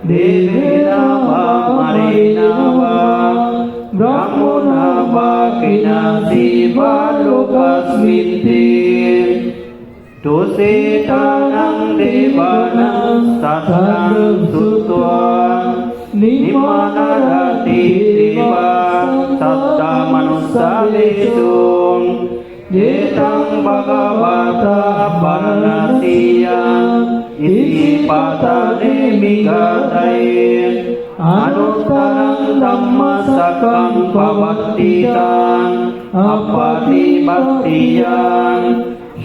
देवेन वा मरेण वा ब्रह्मण वा किनासि वा लोकस्मिन् तुसेतानं देवानां सत्तं श्रुत्वा निम्नरति देवा सत्ता मनुष्येषु एतं भगवता परमसियं इति पातने मिगदये अनुत्तरं धम्मसकं पवत्तितं अपतिपत्तियं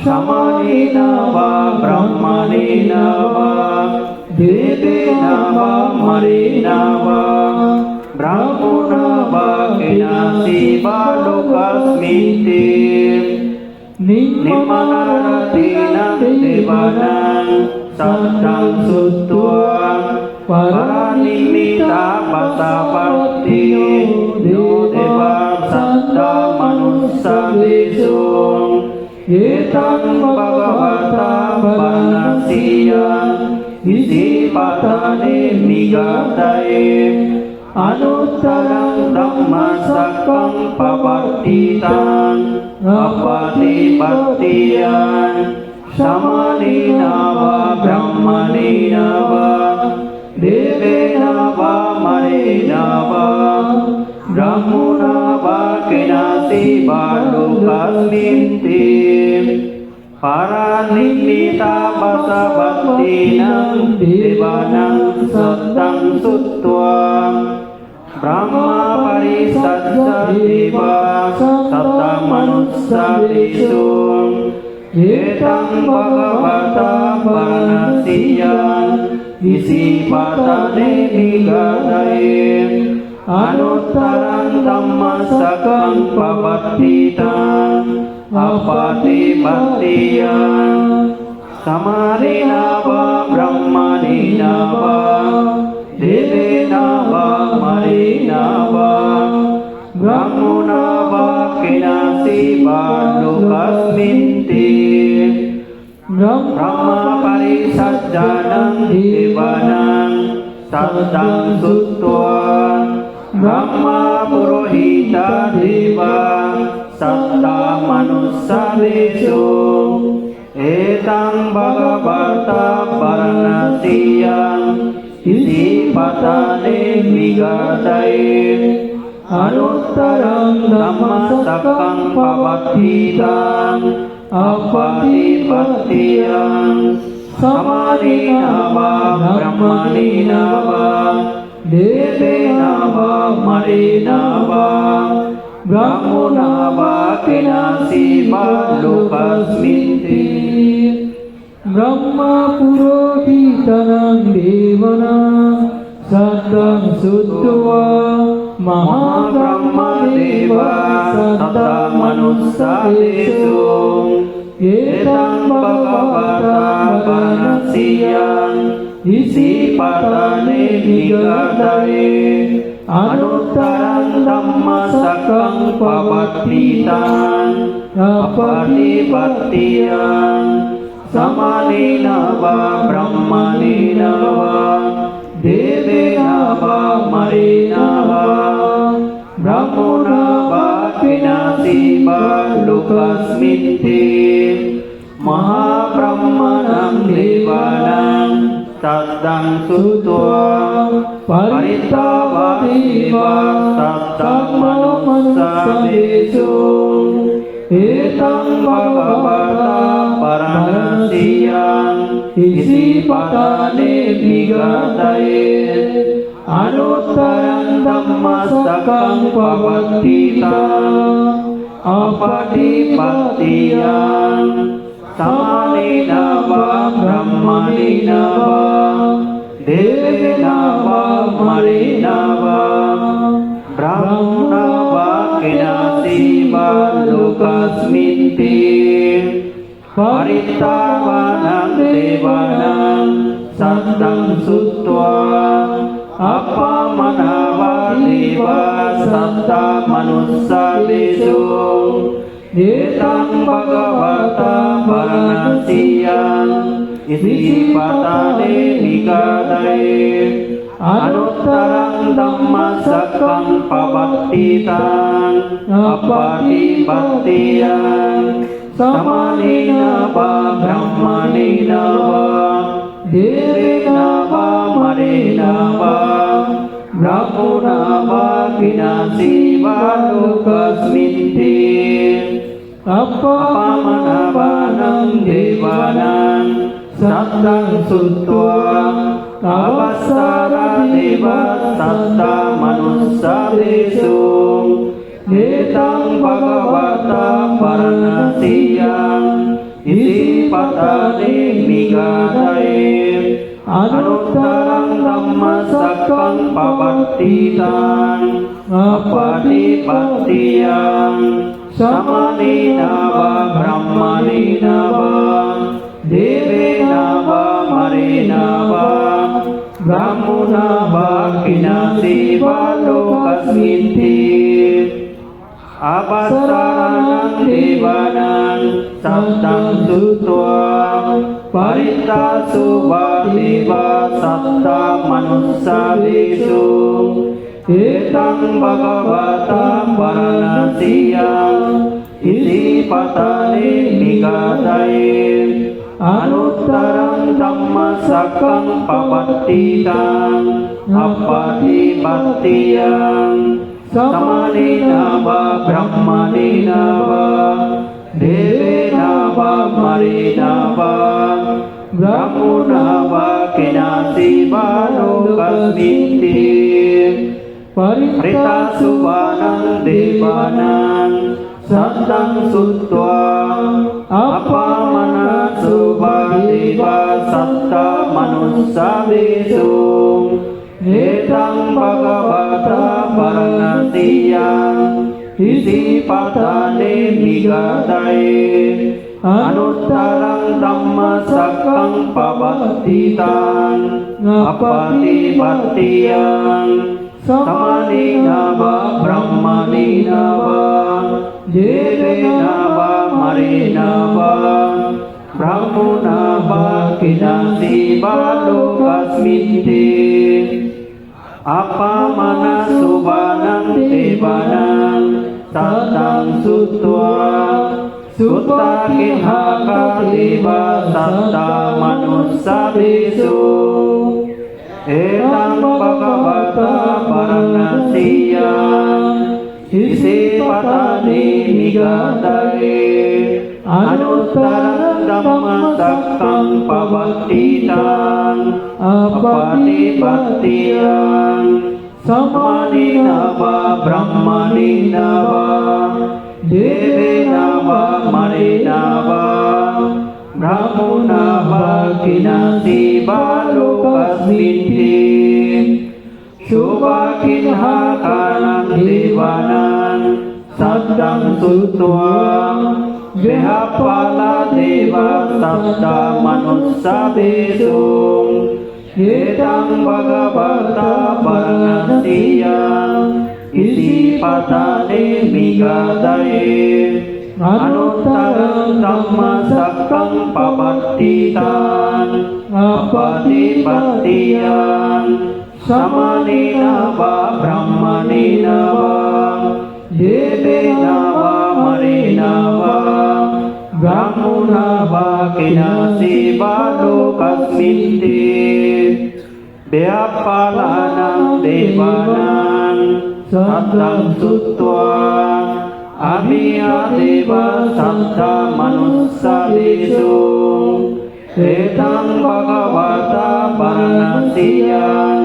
समानेन वा ब्रह्मणेन वा देवेन वा मरेण वा ब्रह्मण वा किनासि वा लोकस्मिन् निम्नरतीनां देवानां सत्तं श्रुत्वा परनिमित्ता पशुपतियो यो देवा सत्ता मनुष्येषु एतं भगवता परमसियं इति पातने मिगदये अनुत्तरं धम्मसकं पवत्तितं अपतिपत्तियं समानेन वा ब्रह्मणेन वा देवेन वा मरेण वा ब्रह्मण वा किनासि वा लोकस्मिन् परनिमित्ता पशुपतिनां देवानां सत्तं श्रुत्वा ब्रह्म परिषज्य देवा सत्ता मनुष्येषु एतं भगवता परमसियं इति पातने मिगदये अनुत्तरं धम्मसकं पवत्तितं अपतिपत्तियं समानेन वा ब्रह्मणेन वा देवेन वा मरेण वा ब्रह्मण वा किनासि वा लोकस्मिन् ब्रह्म परिषज्जानं देवानां सत्तं श्रुत्वा ब्रह्म पुरोहिता देवा सत्ता मनुष्येषु एतं भगवता परमसियं इति पातने मिगदये अनुत्तरं धम्मसकं पवत्तितं अपतिपत्तियं समानेन वा ब्रह्मणेन वा देवेन वा मरेण वा ब्रह्मण वा किनासि वा लोकस्मिन् ब्रह्म पुरोहितानां देवानां सत्तं श्रुत्वा महाब्रह्मदेवा सत्ता मनुष्येषु एतं भगवता परमसियं इति पातने मिगदये अनुत्तरं धम्मसकं पवत्तितं अपतिपत्तियं समानेन वा ब्रह्मणेन वा देवेन वा मरेण वा ब्रह्मण वा किनासि वा लोकस्मिन् महाब्रह्मणं देवानां सत्तं श्रुत्वा परितवादी वा सत्तं मनुष्येषु एतं भगवता परमसियं इति पातने मिगदये अनुत्तरं धम्मसकं पवत्तितं अपतिपत्तियं समानेन वा ब्रह्मणेन वा देवेन वा मरेण वा ब्रह्मण वा किनासि वा लोकस्मिन् परितावानां देवानां सत्तं श्रुत्वा अपमनावा देवा सत्ता मनुष्येषु एतं भगवता परमसियं इति पातने मिगदये Anuttarang Dhammasakang Pabatitan Apatipattiyan Samanena va Brahmanena va Devena va Marena va Brahmona va Kinasi va Lokasminti Apamanavanam Devanam Sattang Suttva Avasara Deva Satta Manussa Desu Netang Bhagavata Paranasiyam Isi Patane Migadai Anuttarang Dhammasakang Pabatitan Apatipattiyan Samanena va Brahmanena va Devena va Marena va Brahmona va Kinasi va Lokasminti Abasaranang Devanang Sattang Suttva Paritasu va Deva Satta Manussa Desu Etang Bhagavata Paranasiyam Isi Patane Migadai Anuttarang Dhammasakang Pabatitan Apatipattiyan Samanena va Brahmanena va Devena va Marena va Brahmona va Kinasi va Lokasminti Parita Subanang Devanang Sattang Suttva Apamana Subha Deva Satta Manussa Desu Netang Bhagavata Paranasiyam Isi Patane Migadai Anuttarang Dhammasakang Pabatitan Apatipattiyan Samanena va Brahmanena va Devena va Marena va Brahmona va Kinasi va Lokasminti Apamana Subanang Devanang Sattang Suttva Sutta Kinhaka Deva Satta Manussa Desu Etang Bhagavata Paranasiyam Isi Patane Migadai Anuttarang Dhammasakang Pabatitan Apatipattiyan Samanena va Brahmanena va Devena va Marena va Brahmona va Kinasi va Lokasminti Subhakinhakanang Devanang Sattang Suttva Vehapala Deva Satta Manussa Desu Etang Bhagavata Paranasiyam Isi Patane Migadai Anuttarang Dhammasakang Pabatitan Apatipattiyan Samanena va Brahmanena va Devena va Marena va Brahmona va Kinasi va Lokasminti Vyapalanang Devanang Sattang Suttva Abhiya Deva Satta Manussa Desu Etang Bhagavata Paranasiyam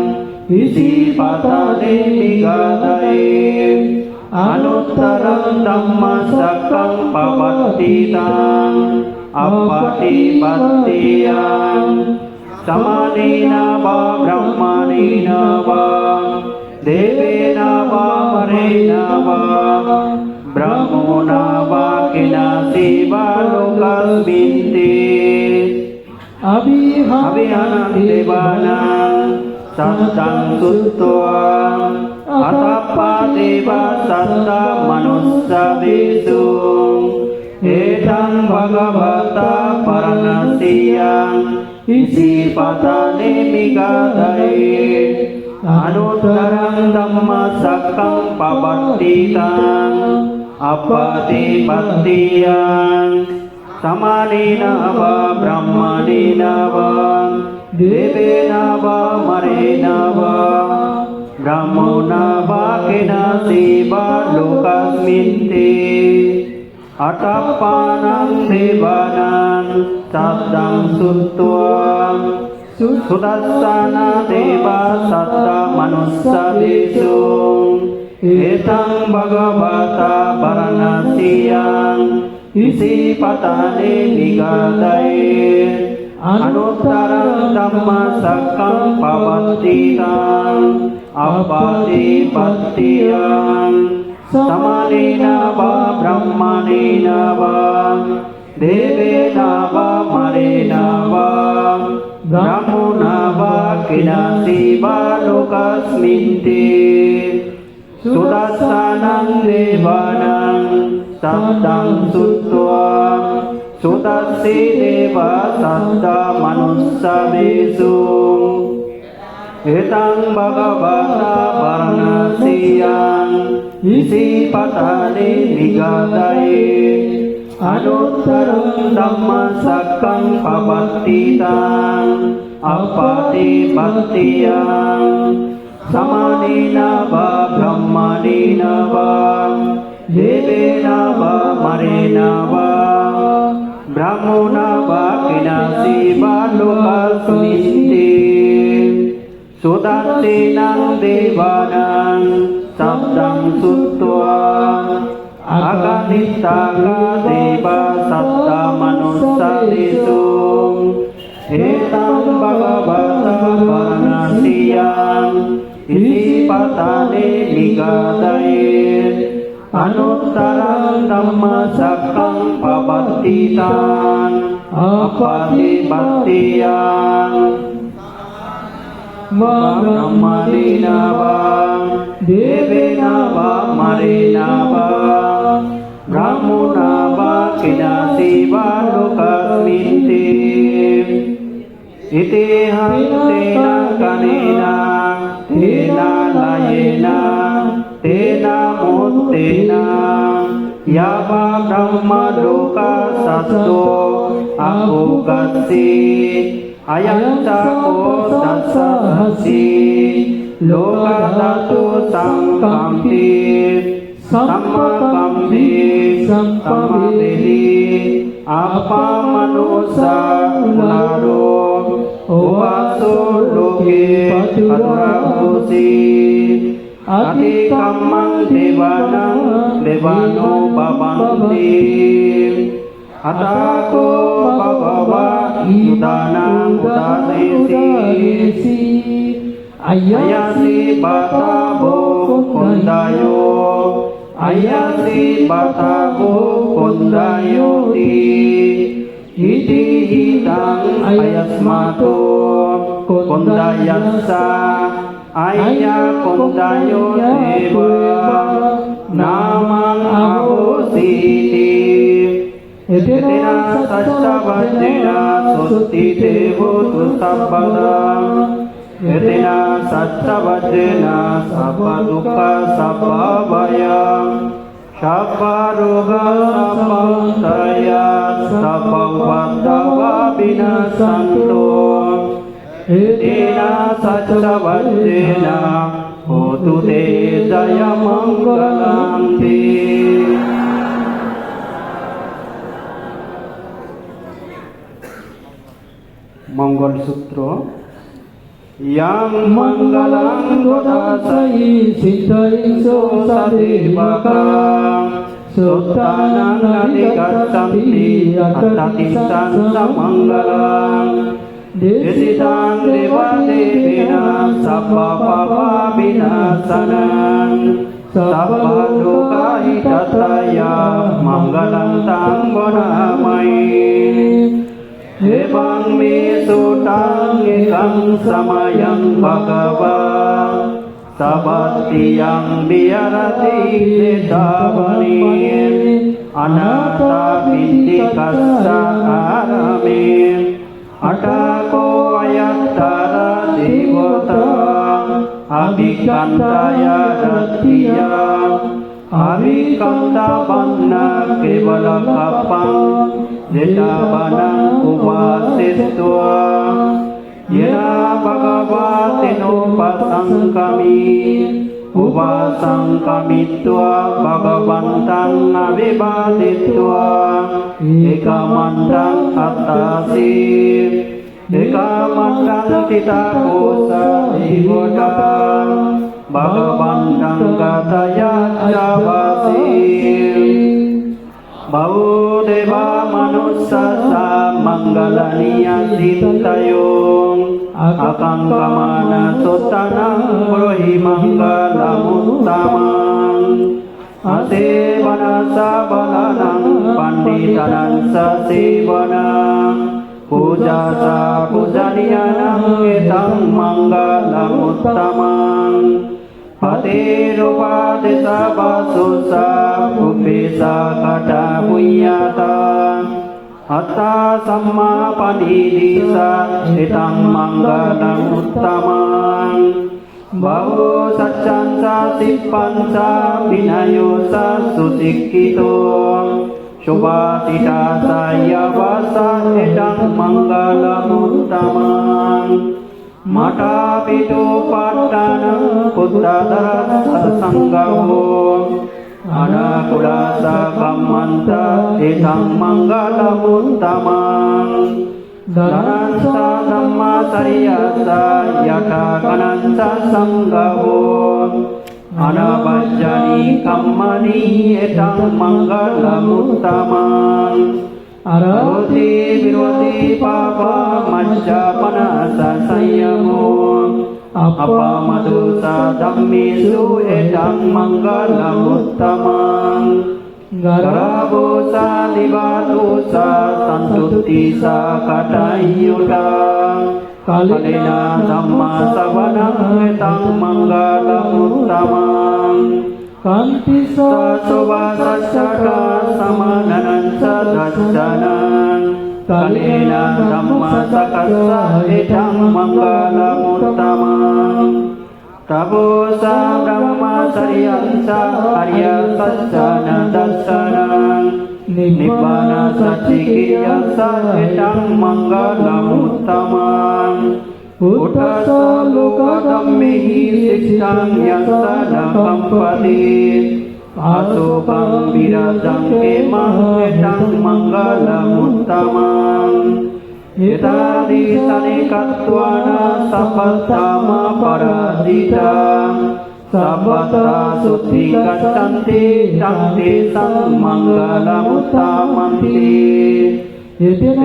Isi Patane Migadai Anuttarang Dhammasakang Pabatitan Apatipattiyan Samanena va Brahmanena va Devena va Marena va Brahmona va Kinasi va Lokasminti Abhiyanang Devanang Sattang Suttva Atappa Deva Satta Manussa Desu Etang Bhagavata Paranasiyam Isi Patane Migadai Anuttarang Dhammasakkang Pabattitāṃ Appatipattiyaṃ Samanena va Brahmanena va Devena va Marena va Brahmona va Kenasi va Lokasminti Atappanam Devanam Saddam Suttvam Sudassana Deva Satta Manussa Desu Etang Bhagavata Varanasiyam Isi Patane Nigadai Anuttarang Dhammasakkang Pabattitāṃ Appatipattiyaṃ Samanena va Brahmanena va Devena va Marena va Brahmona va Kinasi va Lokasminti Sudassanam Devanam Saddam Suttvam Sudassi Deva Satta Manussa Desu Etang Bhagavata Varanasiyam Isi Patane Nigadai Anuttarang Dhammasakkang Pabattitāṃ Appatipattiyaṃ Samanena va Brahmanena va Devena va Marena va Brahmona va Kinasi va Lokasminti Sudatsenam Devanam Saddam Suttvam Akanistaka Deva Satta Manussa Desu Etang Bhagavata Varanasiyam Isi Patane Nigadai Anuttarang Dhammasakkang Pabattitāṃ Appatipattiyaṃ Brahmanena va Devena va Marena va Brahmona va Kinasi va Lokasminti Iti hantena kanena Tena layena Tena muttena Yava Brahma Loka Sato Apogasi Ayantako Dassahasi Loka Datu Samkampi Sammakampi Sammadeli Apa manusa ularo Ovaso loke paturahusi Ati kammang devanang devano babanti Atako bhagava yudanang udanesi Ayasi bata bo kondayo Ayasi bata bo kondayo di Iti hitang ayasmato kondayasa Aya kondayo deva namang ahositi Etina saccavajjena sutti devo tu sabbadam Etina saccavajjena sabba dukkha sabba vayam Sabba roga sabba uttaya sabba upaddava binasanto Etina saccavajjena hotu te jaya mangalam te Mongol Sutra Yang manggalang godasai siddhaingso sadevakam Suttanang adhikaccanti attatisan samanggalang Desidang deva devina sabba papa binasanang Sabba duka hitataya manggalang tang bonamai Evang me sutang ekang samayang bhagava Sabatiyang biarati setavani Anata pintikassa arame Atako ayattara devata अभिकंताया रतिया अभिकंता बन्ना केवल कपं जेतावना उपासित्वा येना भगवतेनोपसंकमि उपासंकमित्वा भगवन्तं अभिवादित्वा एकमन्त्रं अत्तासि एकमन्त्रं चित्तकोश जीवता भगवन्तं गतया चावासि बहुदेवा मनुष्यसा मंगलनीया चित्तयो अकंकमान सुतनं ब्रूहि मंगलमुत्तमं असेवन सबलनं पंडितनं ससेवनं पूजा सा पूजनीयनं एतं मंगलमुत्तमं पतेरुपादिशा वसुसा कुपेशा कटा पुय्यता अत्ता सम्मा पनिदिशा एतं मंगलमुत्तमं बहु सच्चंसा सिप्पंसा विनयोसा सुशिक्षितो शुभातिथा सायवसा एतं मंगलमुत्तमं माता पितु पाट्टन पुत्रधरसंगमो अनाकुलासा कम्मन्त एतं मंगलमुत्तमं धनंसा धम्माचर्यसा यथा कनंसा संगमो अनवज्जनी कम्मनि एतं मंगलमुत्तमं अरोधि विरोधि पापा मज्जापनास संयमो अपमदुसा धम्मेषु एतं मंगलमुत्तमं गरावोसा दिवातोसा संतुतिसा कटायुता कालेना धम्मा सवनं एतं मंगलमुत्तमं कान्तिसा सुवासश्चका समाननं सदर्शनं कालेना धम्मा सकस्सा एतं मंगलमुत्तमं तपोसा ब्रह्मचर्यंसा आर्यसज्जन दर्शनं निब्बान सच्चिकीर्यंसा एतं मंगलमुत्तमं उठस लोकधम्मिः शिक्षां यस्य न कम्पति आशोकं विरजं हेमं एतं मंगलमुत्तमं एतादृशनेकत्वान् सपत्तमपराजिता सपत्ता शुद्धि गच्छन्ति तं तेषां मंगलमुत्तमन्ति तेन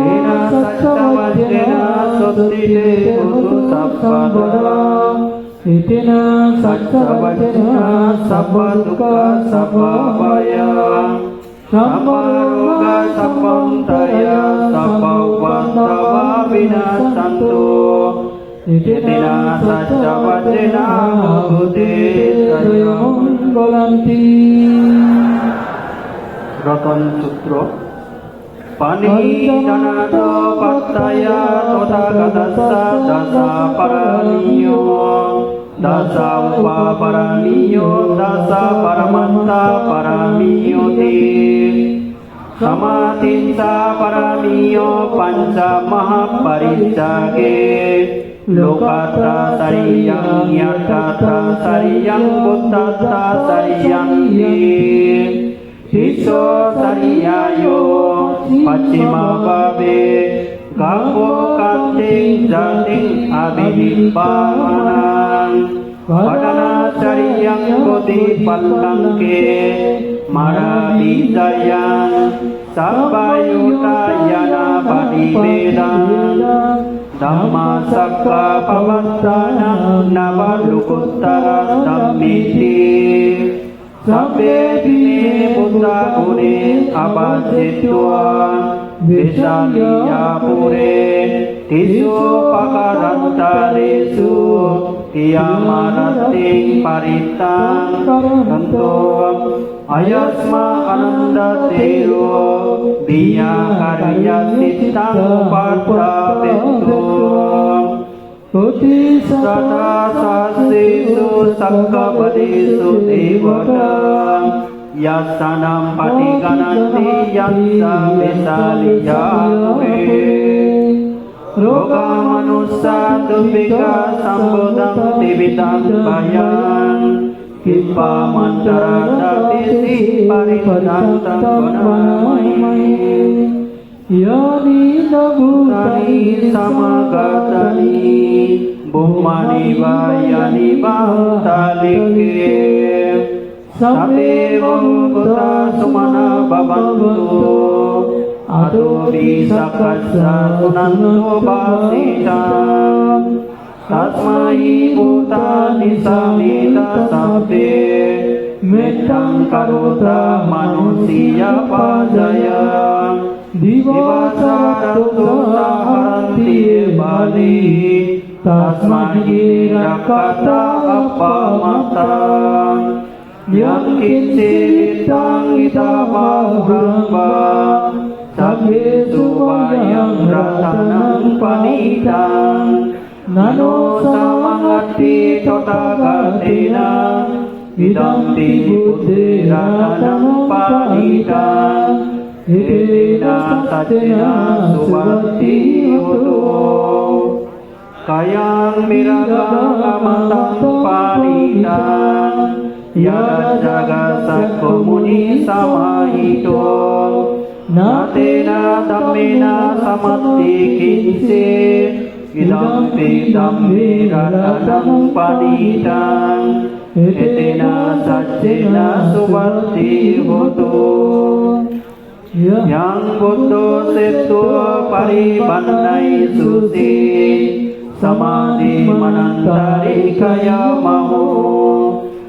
सच्चवचनेन शुद्धिते भवतु सप्पदा तेन सच्चवचनेन सप्पदुःख सप्पभय सप्परोग सप्पन्तय सप्पवन्तवा विनश्यन्तु तेन सच्चवचनेन भूते त्रयमङ्गलन्ति। रतन सूत्र पाणिजनातो पत्तया तथागतस्सा दशा परणीयो दशा उपापरणीयो दशा परमन्ता परणीयोति समाधिंसा परणीयो पंच महापरित्यागे लोकात्रयं यत्रात्रयं बुद्धत्रयं शिशो सरियायो पश्चिमा भावे गावो कांतिं जातिं अभिनिपानं पठनाचर्यं गोति पल्लंके मराविजयं सब्बायुतायना पदिवेदं धम्मसक्का पवत्तानं नवलुकुत्तरधम्मिति सब्बे दिने बुद्धा गुणे अपाचित्वा विशालियापुरे तिषु पकरन्तरेषु तियामरतिं परितां करन्तो अयस्मा आनन्दतेरो वियाकर्यचित्तं पार्थापेत्तो Tata sasesu sakkabalesu devata Yasanam patigananti yatsa visaliyatve Roga manusa dupika sambodam tividam bayan Kipa mantara dapisi paridantam vanamai Yani nabutani samagatani Bhummani vayani bhantalike Sabe bhuta sumana bhavantu Ado visakasa sunanto bhasitam Tasmai bhutani samita sabbe Mettam karota manusiya pajaya Divasarato saharanti bali Tasmai rakata apamata Yang kincitang itabahuramba Sabbe subayang ratanang panitang Nano samangati totagatina Idampi buddhi ratanang panitang Edena satena subhati hoto Kayang miragang amatang panitan Yada jaga sakkumuni samahito Natena dhammena samatti kinse Idampi dhammi ratanang panitan Edena satena subhati hoto Yang buddho setwa paribannai susi Samadhi manantari kaya mahu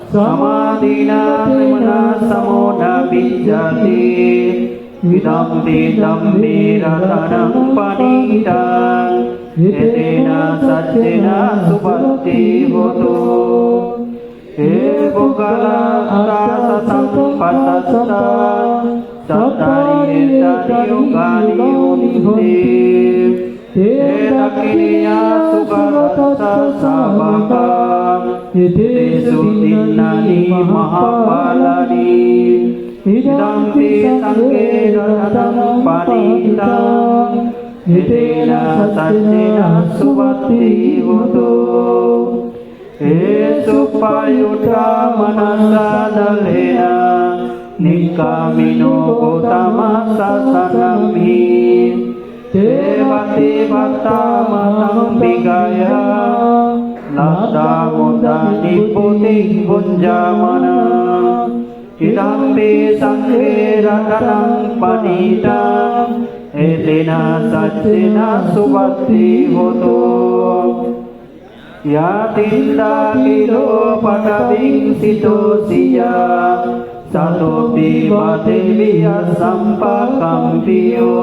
Samadhina trimana samona bijjati Idampi dhammi ratanang panitang Edena satena subhati hoto Ebogala atasatang pasatta Sattari etari yogani unite Edakiniya sugaratsa sabaka Etesu dinnani mahapalani Idampi sanghe ratanang panitang Edena satena subhati hoto Esupayuta manasa dalena Nikamino Gotama sasanamhi Devati Vatama Vigaya Lata Mudani Puting Bunjamana Idampi Sanghe Ratanang Panitang Edena Satena Subhati Hoto Yatinda Kilo Pataving Sito Siya Sato pibate biya sampakampiyo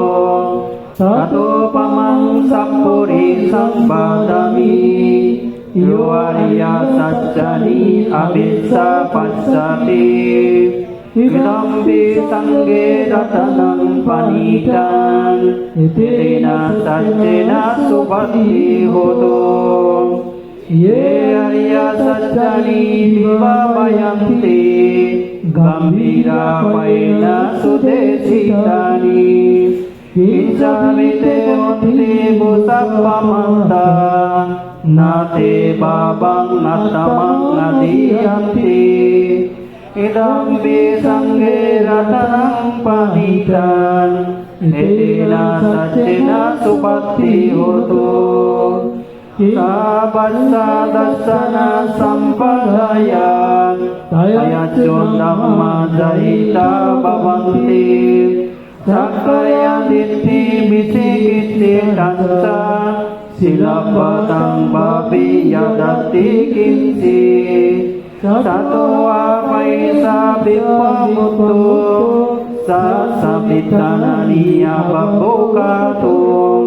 Sato pamang sappuri sambadami Yo arya saccani abissa paccati Idampi sanghe ratanang panitang Edena saccena subhati hoto Ye arya saccani vivabayanti Gambira paena sudesitani Kincavite onti busappamanta Nate babang natamang nadiyanti Idampi sanghe ratanang panitan Edena saccena subhati hoto Sabassa dassana sampadaya Ayacon dhamma jahita bhavanti Sakkaya ditti visikiti tansa Silapatang babi yadati kinsi Sato apaisa bipamuttu Sasapitanani ababokatum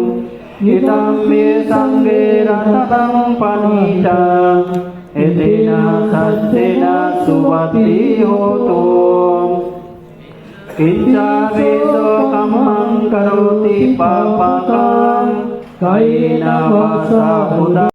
Idampi sanghe ratanang panitang Edena saccena subhati hoto Kinca viso kammang karoti papakang Kaina vasa